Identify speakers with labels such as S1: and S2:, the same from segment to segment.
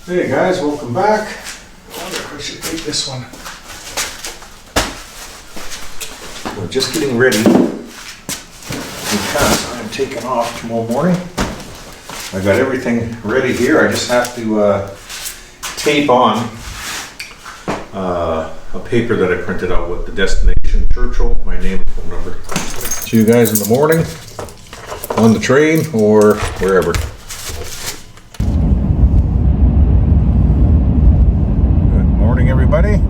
S1: Hey guys, welcome back. I wonder if I should take this one. We're just getting ready because I'm taking off tomorrow morning. I got everything ready here. I just have to tape on a paper that I printed out with the destination, Churchill, my name and phone number. See you guys in the morning on the train or wherever. Everybody,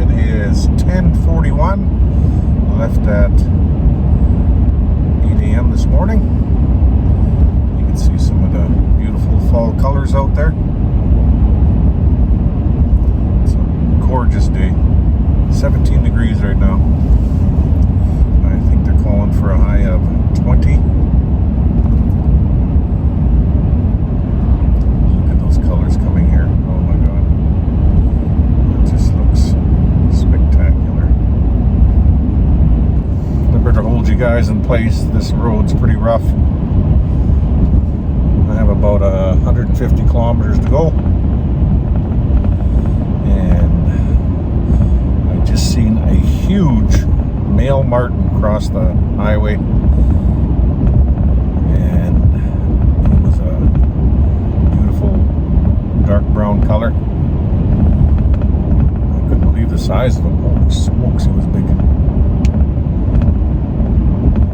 S1: it is 10:41. Left at 8 a.m. this morning. You can see some of the beautiful fall colors out there. It's a gorgeous day. 17 degrees right now. I think they're calling for a high of 20. Look at those colors coming here. Oh my God. To hold you guys in place. This road's pretty rough. I have about 150 kilometers to go, and I just seen a huge male marten cross the highway, and it was a beautiful dark brown color. I couldn't believe the size of him. Holy smokes, he was big.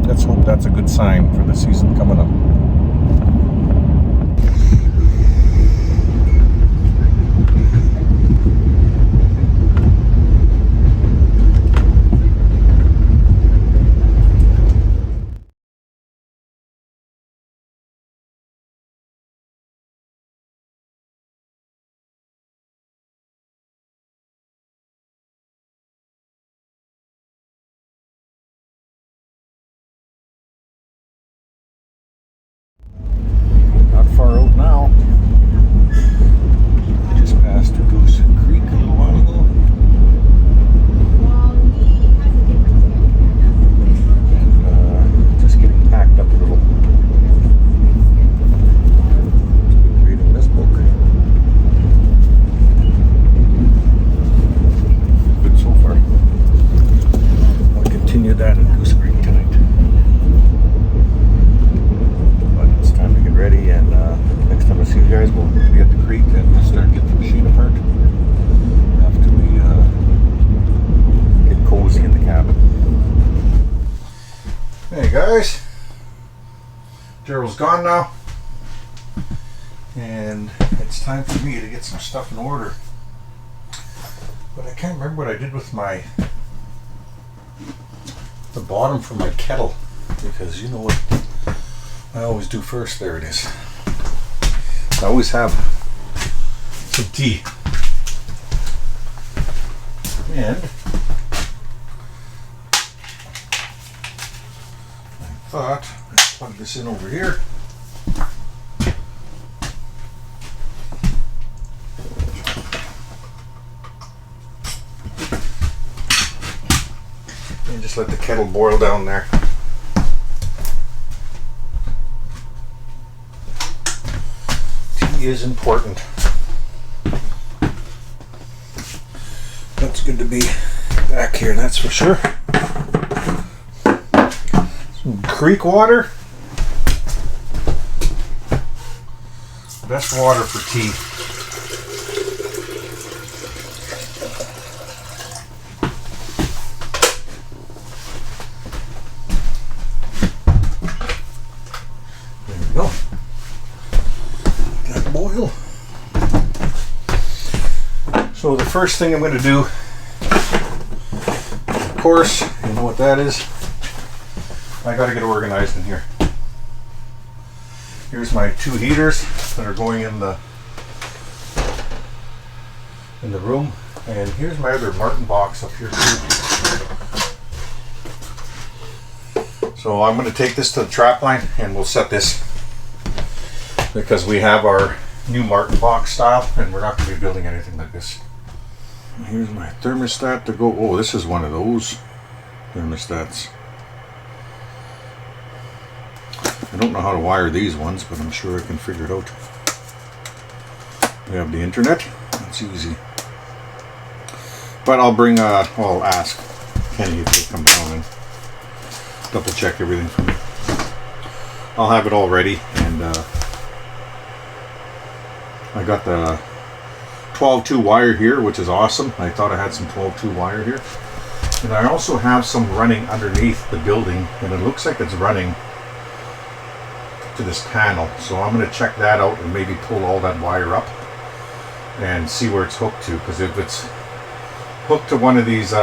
S1: Let's hope that's a good sign for the season coming up. Far out now. Just passed Goose Creek a little while ago. And just getting packed up a little. Just been reading this book. Good so far. I'll continue that at Goose Creek tonight. Time to get ready, and next time I see you guys, we'll be at the creek and we'll start getting the machine apart after we get cozy in the cabin. Hey guys, Gerald's gone now, and it's time for me to get some stuff in order. But I can't remember what I did with the bottom for my kettle, because you know what I always do first. There it is. I always have some tea. And I thought I'd plug this in over here. And just let the kettle boil down there. Is important. That's good to be back here, that's for sure. Some creek water. Best water for tea. There we go. Boil. So the first thing I'm going to do, of course, you know what that is. I got to get organized in here. Here's my 2 heaters that are going in the room, and here's my other Marten box up here too. So I'm going to take this to the trap line and we'll set this, because we have our new Marten box style and we're not going to be building anything like this. Here's my thermostat to go. Oh, this is one of those thermostats. I don't know how to wire these ones, but I'm sure I can figure it out. We have the internet. It's easy. But I'll bring, I'll ask Kenny if he'll come down and double check everything for me. I'll have it all ready, and I got the 12-2 wire here, which is awesome. I thought I had some 12-2 wire here. And I also have some running underneath the building, and it looks like it's running to this panel. So I'm going to check that out and maybe pull all that wire up and see where it's hooked to, because if it's hooked to one of these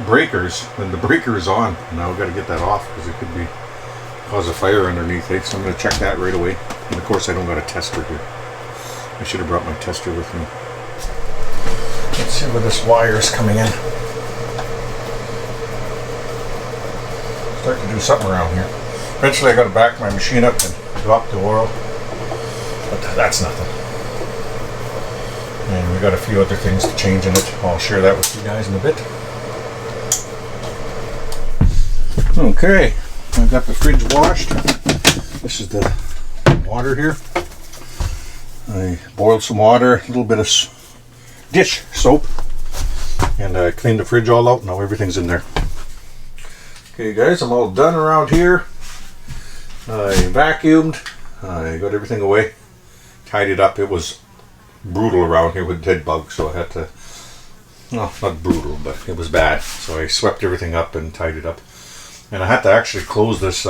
S1: breakers, then the breaker is on. Now I've got to get that off because it could be cause a fire underneath it. So I'm going to check that right away. And of course I don't got a tester here. I should have brought my tester with me. Let's see where this wire is coming in. Start to do something around here. Eventually I got to back my machine up and drop the oil, but that's nothing. And we got a few other things to change in it. I'll share that with you guys in a bit. Okay, I got the fridge washed. This is the water here. I boiled some water, a little bit of dish soap, and I cleaned the fridge all out. Now everything's in there. Okay guys, I'm all done around here. I vacuumed, I got everything away, tied it up. It was brutal around here with dead bugs, so I had to, no, not brutal, but it was bad. So I swept everything up and tied it up. And I had to actually close this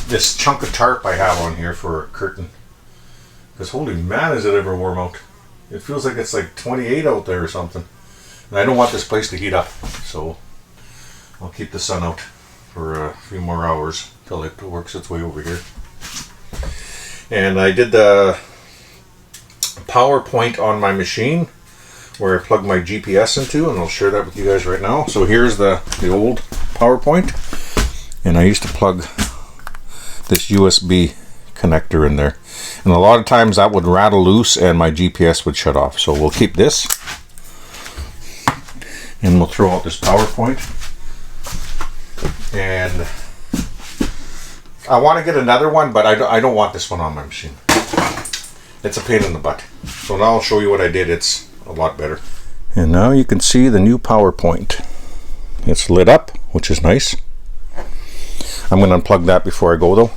S1: this chunk of tarp I have on here for a curtain. Because holy man, is it ever warm out. It feels like it's like 28 out there or something. And I don't want this place to heat up, so I'll keep the sun out for a few more hours till it works its way over here. And I did the PowerPoint on my machine where I plug my GPS into, and I'll share that with you guys right now. So here's the old PowerPoint, and I used to plug this USB connector in there, and a lot of times that would rattle loose and my GPS would shut off. So we'll keep this, and we'll throw out this PowerPoint. And I want to get another one, but I don't want this one on my machine. It's a pain in the butt. So now I'll show you what I did. It's a lot better. And now you can see the new PowerPoint. It's lit up, which is nice. I'm going to unplug that before I go though.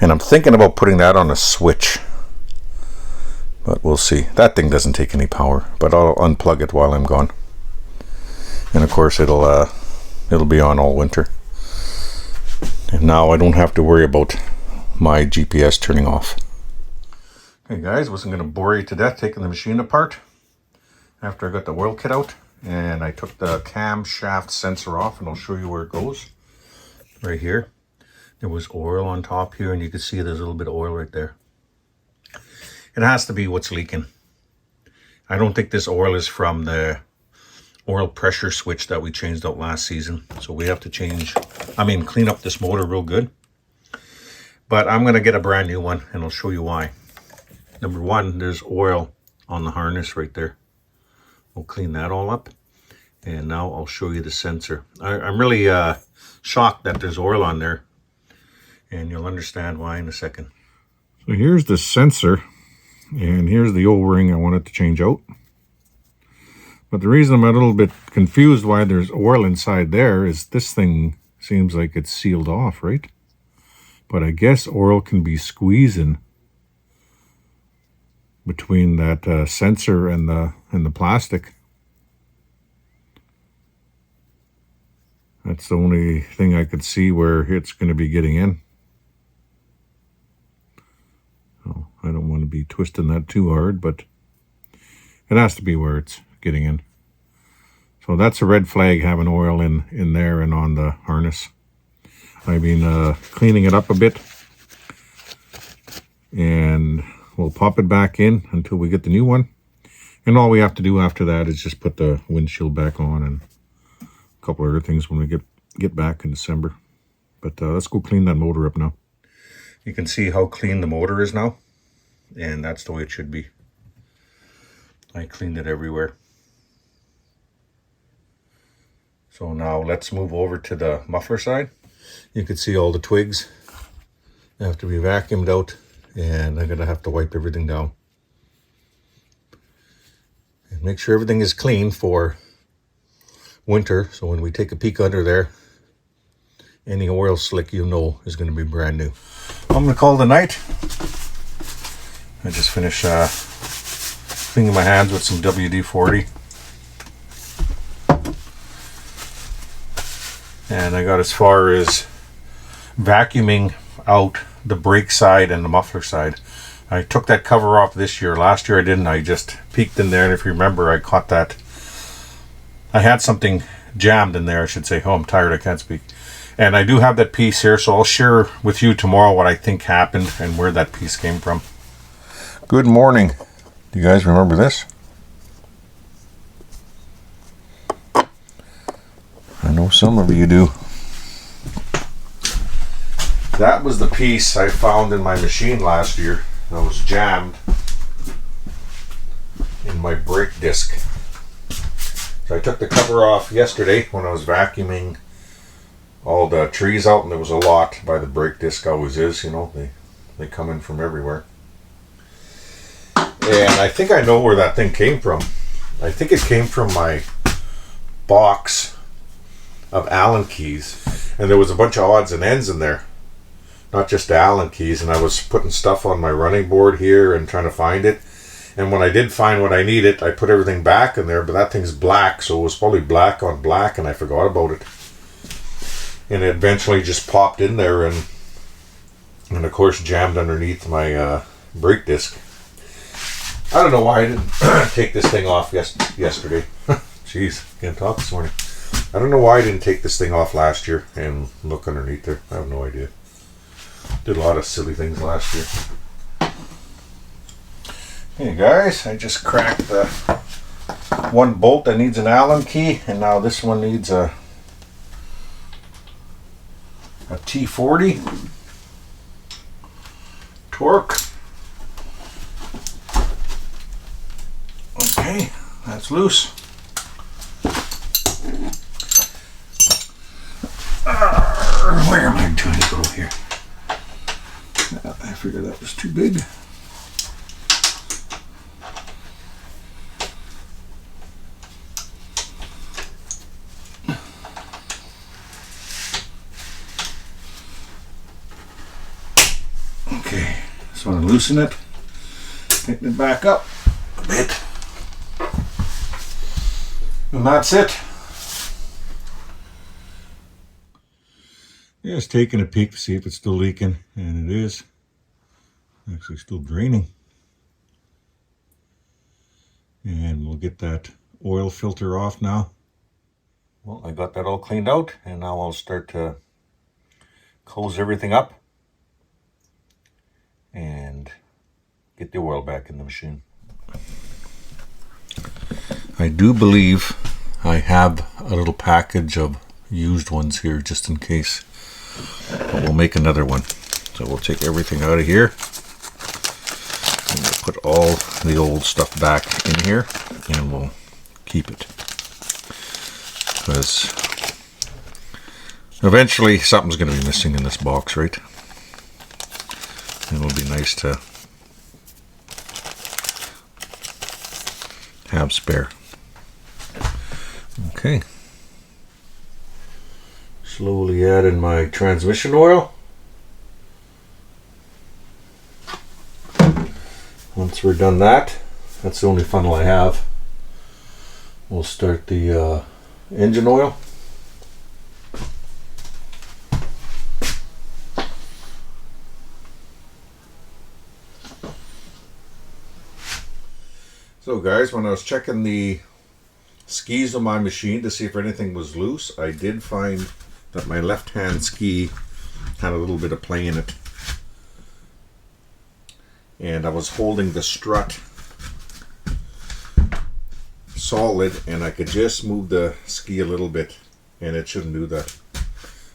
S1: And I'm thinking about putting that on a switch. But we'll see. That thing doesn't take any power, but I'll unplug it while I'm gone. And of course it'll be on all winter. And now I don't have to worry about my GPS turning off. Hey guys, wasn't going to bore you to death taking the machine apart after I got the oil kit out, and I took the camshaft sensor off, and I'll show you where it goes. Right here, there was oil on top here, and you can see there's a little bit of oil right there. It has to be what's leaking. I don't think this oil is from the oil pressure switch that we changed out last season, so we have to clean up this motor real good. But I'm going to get a brand new one, and I'll show you why. Number one, there's oil on the harness right there. We'll clean that all up. And now I'll show you the sensor. I'm really shocked that there's oil on there. And you'll understand why in a second. So here's the sensor. And here's the O-ring I wanted to change out. But the reason I'm a little bit confused why there's oil inside there is this thing seems like it's sealed off, right? But I guess oil can be squeezing between that sensor and the plastic. That's the only thing I could see where it's going to be getting in. Oh, I don't want to be twisting that too hard, but it has to be where it's getting in. So that's a red flag, having oil in there and on the harness. I've been cleaning it up a bit, and we'll pop it back in until we get the new one. And all we have to do after that is just put the windshield back on and a couple other things when we get back in December. But let's go clean that motor up now. You can see how clean the motor is now, and that's the way it should be. I cleaned it everywhere. So now let's move over to the muffler side. You can see all the twigs. They have to be vacuumed out, and I'm gonna have to wipe everything down. And make sure everything is clean for winter, so when we take a peek under there, any oil slick you know is going to be brand new. I'm going to call it a night. I just finished cleaning my hands with some WD-40. And I got as far as vacuuming out the brake side and the muffler side. I took that cover off this year. Last year I didn't. I just peeked in there, and if you remember, I caught that. I had something jammed in there, I should say. Oh, I'm tired, I can't speak. And I do have that piece here, so I'll share with you tomorrow what I think happened and where that piece came from. Good morning. Do you guys remember this? I know some of you do. That was the piece I found in my machine last year that was jammed in my brake disc. So I took the cover off yesterday when I was vacuuming all the trees out, and there was a lot by the brake disc, always is, you know, they come in from everywhere. And I think I know where that thing came from. I think it came from my box of Allen keys, and there was a bunch of odds and ends in there, not just the Allen keys, and I was putting stuff on my running board here and trying to find it. And when I did find what I needed, I put everything back in there, but that thing's black, so it was probably black on black, and I forgot about it. And it eventually just popped in there and of course jammed underneath my brake disc. I don't know why I didn't take this thing off yesterday. Jeez, can't talk this morning. I don't know why I didn't take this thing off last year and look underneath there. I have no idea. Did a lot of silly things last year. Hey guys, I just cracked the one bolt that needs an Allen key, and now this one needs a T40 torque. Okay, that's loose. Where am I trying to go here? I figured that was too big. Okay, so I'm loosen it, tighten it back up a bit, and that's it. Just taking a peek to see if it's still leaking, and it is. Actually still draining. And we'll get that oil filter off now. Well, I got that all cleaned out, and now I'll start to close everything up and get the oil back in the machine. I do believe I have a little package of used ones here just in case, but we'll make another one. So we'll take everything out of here and we'll put all the old stuff back in here, and we'll keep it, because eventually something's going to be missing in this box, right? It'll be nice to have spare. Okay. Slowly add in my transmission oil. Once we're done that, that's the only funnel I have. We'll start the engine oil. So guys, when I was checking the skis on my machine to see if anything was loose, I did find that my left hand ski had a little bit of play in it. And I was holding the strut solid, and I could just move the ski a little bit, and it shouldn't do that.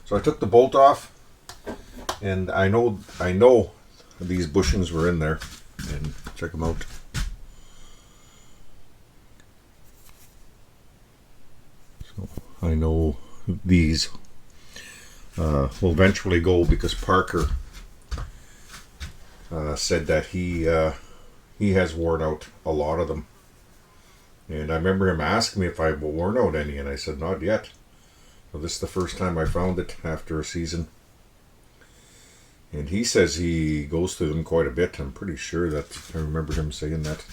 S1: So I took the bolt off, and I know these bushings were in there, and check them out. So I know these will eventually go, because Parker said that he has worn out a lot of them, And I remember him asking me if I worn out any, and I said not yet. So this is the first time I found it after a season. And he says he goes through them quite a bit. I'm pretty sure that I remember him saying that.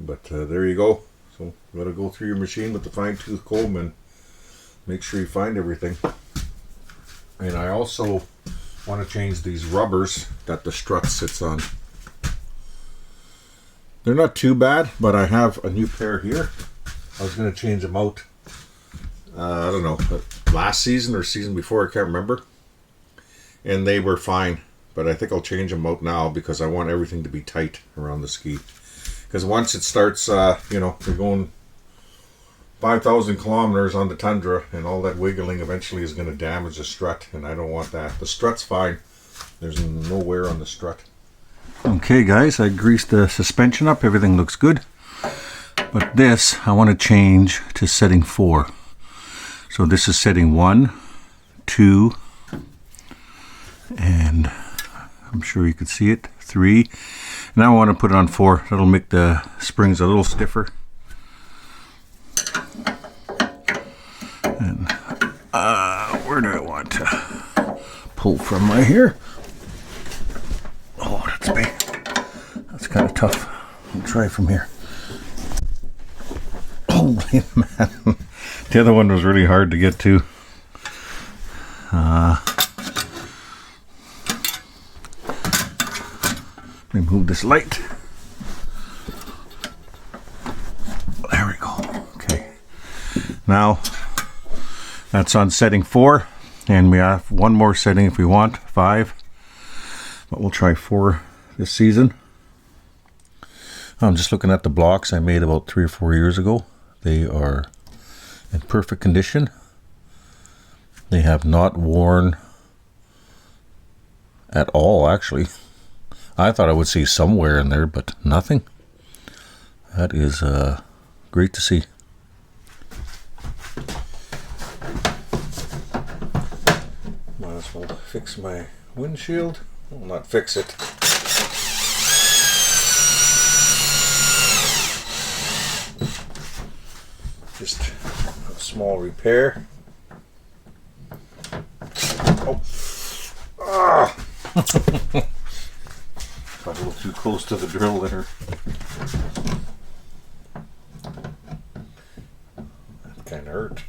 S1: But there you go. So you gotta go through your machine with the fine-tooth comb and make sure you find everything. And I also want to change these rubbers that the strut sits on. They're not too bad, but I have a new pair here. I was going to change them out, I don't know, last season or season before, I can't remember. And they were fine, but I think I'll change them out now because I want everything to be tight around the ski. Because once it starts, you know, you're going 5,000 kilometers on the tundra, and all that wiggling eventually is going to damage the strut, and I don't want that. The strut's fine. There's no wear on the strut. Okay guys, I greased the suspension up. Everything looks good. But this, I want to change to setting 4. So this is setting 1, 2, and I'm sure you can see it, 3. Now I want to put it on 4. That'll make the springs a little stiffer. And where do I want to pull from my hair? Oh, that's big. That's kind of tough. I'll try from here. Holy man. The other one was really hard to get to. Let me move this light. There we go. Okay. Now, that's on setting 4. And we have one more setting if we want, 5. But we'll try 4 this season. I'm just looking at the blocks I made about 3 or 4 years ago. They are in perfect condition. They have not worn at all, actually. I thought I would see some wear in there, but nothing. That is great to see. Might as well fix my windshield. Well, not fix it. Just a small repair. Oh. Ah. Got a little too close to the drill there. That kind of hurt.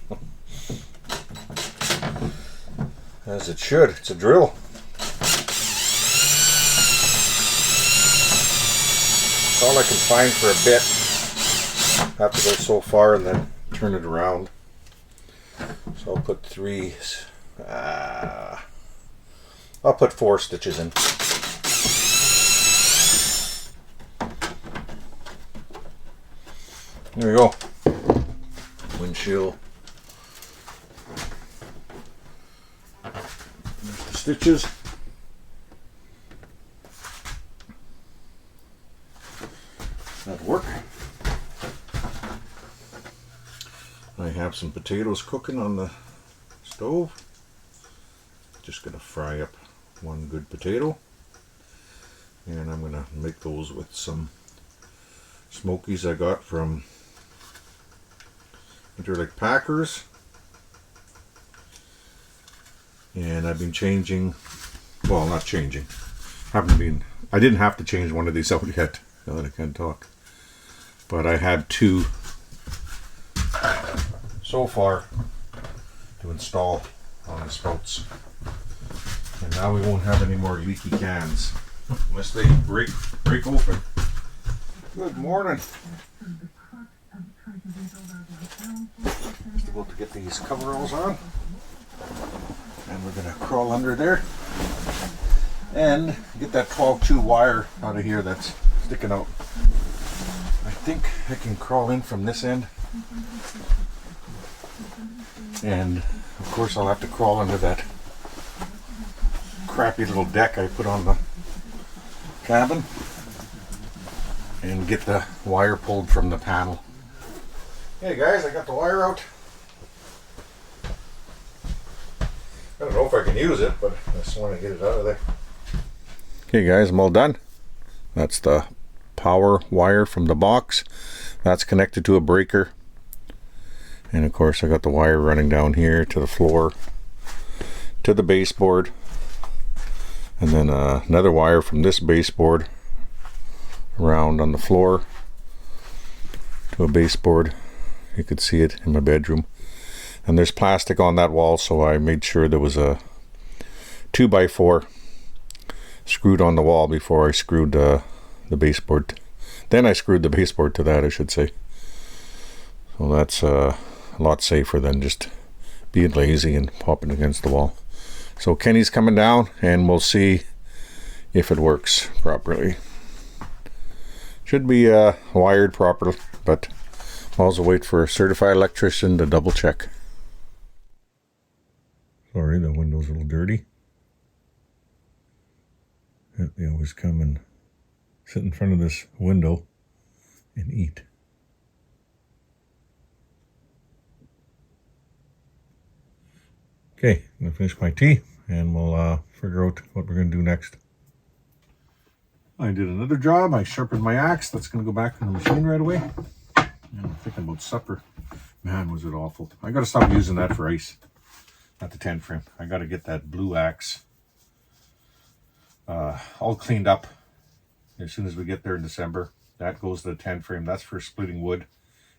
S1: As it should. It's a drill. It's all I can find for a bit. I have to go so far and then turn it around. So I'll put 3. I'll put 4 stitches in. There we go. Windshield. There's the stitches. That'll work. I have some potatoes cooking on the stove. Just gonna fry up one good potato, and I'm gonna make those with some smokies I got from Interlake Packers. And I've been changing, well, not changing, I didn't have to change one of these out yet, now that I can talk, but I had 2 so far to install on the spouts, and now we won't have any more leaky cans unless they break open. Good morning. Just about to get these coveralls on, and we're gonna crawl under there and get that 12-2 wire out of here that's sticking out. I think I can crawl in from this end. And of course I'll have to crawl under that crappy little deck I put on the cabin and get the wire pulled from the panel. Hey guys, I got the wire out. I don't know if I can use it, but I just want to get it out of there. Okay guys, I'm all done. That's the power wire from the box. That's connected to a breaker. And of course I got the wire running down here to the floor, to the baseboard. And then another wire from this baseboard around on the floor to a baseboard. You could see it in my bedroom. And there's plastic on that wall, so I made sure there was a 2x4 screwed on the wall before I screwed the baseboard. Then I screwed the baseboard to that, I should say. So that's a lot safer than just being lazy and popping against the wall. So Kenny's coming down and we'll see if it works properly. Should be wired properly, but I'll also wait for a certified electrician to double check. Sorry, the window's a little dirty. They always come and sit in front of this window and eat. Okay, I'm gonna finish my tea and we'll figure out what we're gonna do next. I did another job. I sharpened my axe. That's gonna go back in the machine right away. And I'm thinking about supper. Man, was it awful. I gotta stop using that for ice. Not the 10 frame. I gotta get that blue axe all cleaned up as soon as we get there in December. That goes to the 10 frame. That's for splitting wood.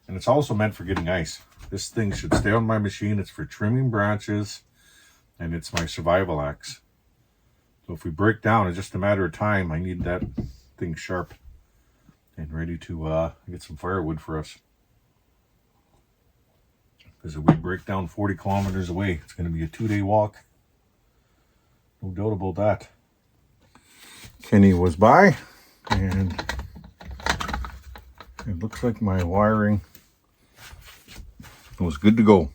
S1: And it's also meant for getting ice. This thing should stay on my machine. It's for trimming branches. And it's my survival axe. So if we break down, it's just a matter of time. I need that thing sharp and ready to get some firewood for us. Because if we break down 40 kilometers away, it's going to be a 2-day walk. No doubt about that. Kenny was by, and it looks like my wiring was good to go.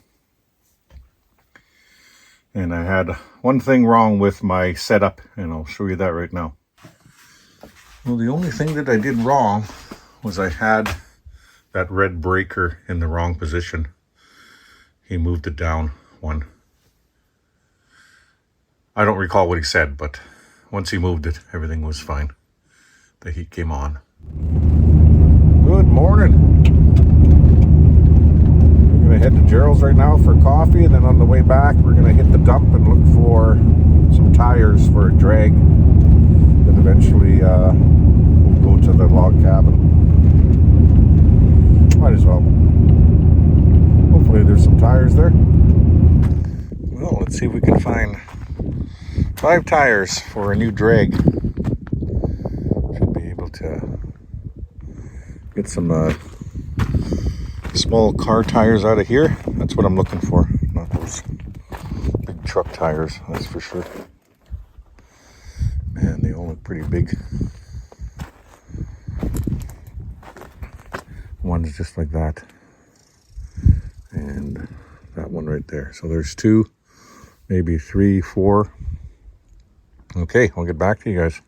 S1: And I had one thing wrong with my setup, and I'll show you that right now. Well, the only thing that I did wrong was I had that red breaker in the wrong position. He moved it down one. I don't recall what he said, but once he moved it, everything was fine. The heat came on. Good morning. We're gonna head to Gerald's right now for coffee, and then on the way back, we're gonna hit the dump and look for some tires for a drag. Then eventually go to the log cabin. Might as well. Hopefully there's some tires there. Well, let's see if we can find 5 tires for a new drag. Should be able to get some small car tires out of here. That's what I'm looking for, not those big truck tires, that's for sure. Man, they all look pretty big. One's just like that. And that one right there. So there's 2, maybe 3, 4. Okay, I'll get back to you guys.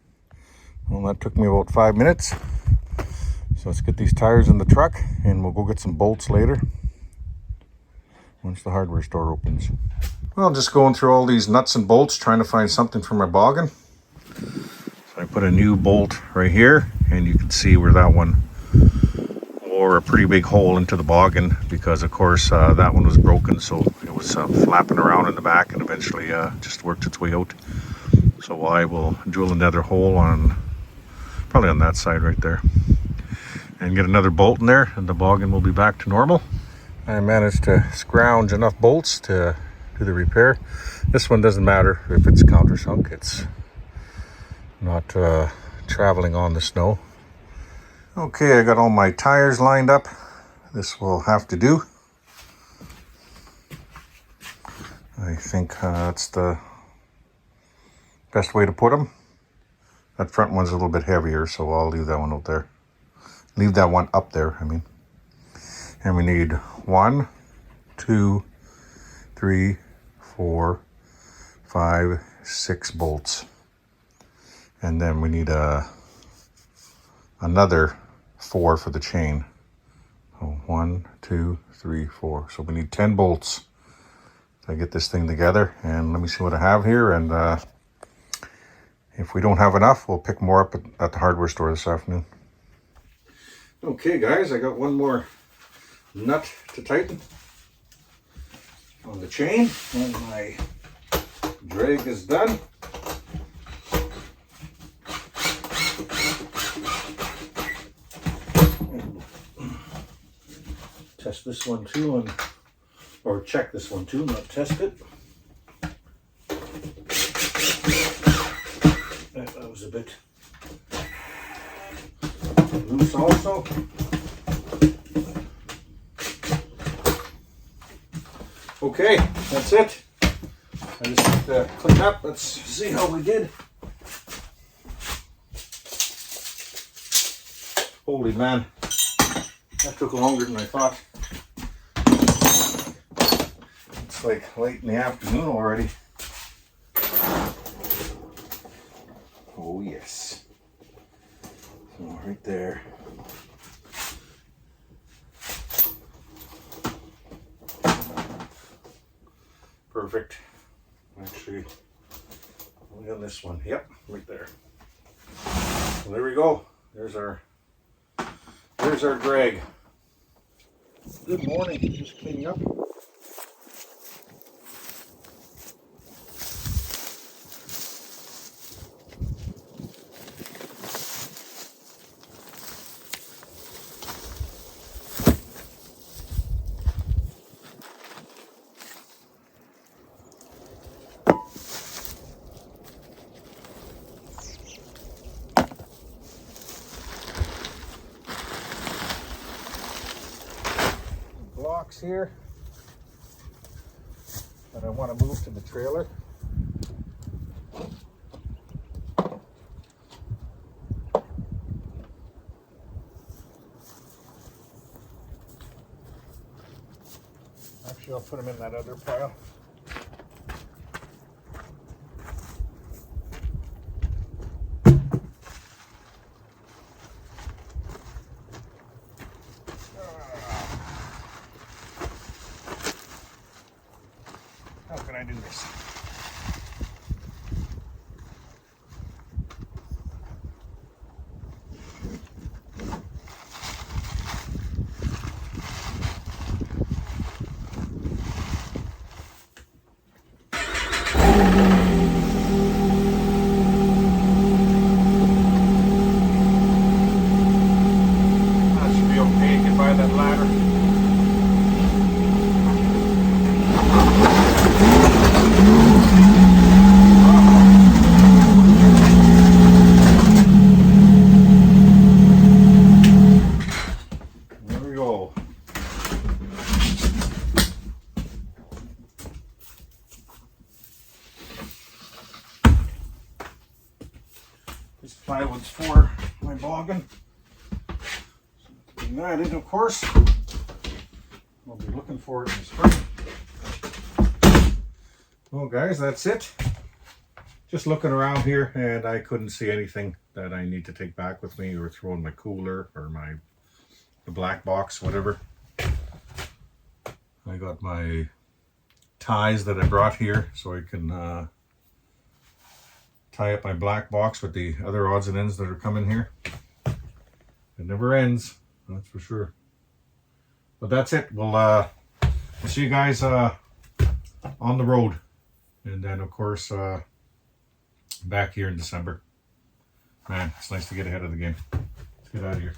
S1: Well, that took me about 5 minutes. So let's get these tires in the truck and we'll go get some bolts later once the hardware store opens. Well, just going through all these nuts and bolts trying to find something for my boggin. So I put a new bolt right here, and you can see where that one wore a pretty big hole into the boggin because of course that one was broken, so it was flapping around in the back and eventually just worked its way out. So I will drill another hole on, probably on that side right there, and get another bolt in there, and the boggin will be back to normal. I managed to scrounge enough bolts to do the repair. This one doesn't matter if it's countersunk, it's not traveling on the snow. Okay, I got all my tires lined up. This will have to do. I think that's the best way to put them. That front one's a little bit heavier, so I'll leave that one out there. Leave that one up there, I mean. And we need 1, 2, 3, 4, 5, 6 bolts. And then we need another 4 for the chain. So 1, 2, 3, 4. So we need 10 bolts to get this thing together. And let me see what I have here. And if we don't have enough, we'll pick more up at the hardware store this afternoon. Okay guys, I got one more nut to tighten on the chain and my drag is done. Test this one too, or check this one too, not test it. That was a bit loose also. Okay, that's it. I just have to clean up. Let's see how we did. Holy man, that took longer than I thought. It's like late in the afternoon already. Oh yes. So right there. Perfect. Actually, only on this one. Yep, right there. So there we go. There's our drag. Good morning. Just cleaning up. Blocks here that I want to move to the trailer. Actually, I'll put them in that other pile. How can I do this? That should be okay. Get by that ladder. This plywood's for my boggin. So bring that in, of course. I'll be looking for it in the spring. Well guys, that's it. Just looking around here and I couldn't see anything that I need to take back with me or throw in my cooler or the black box, whatever. I got my ties that I brought here so I can tie up my black box with the other odds and ends that are coming here. It never ends, that's for sure. But that's it. We'll see you guys on the road, and then of course back here in December. Man, it's nice to get ahead of the game. Let's get out of here.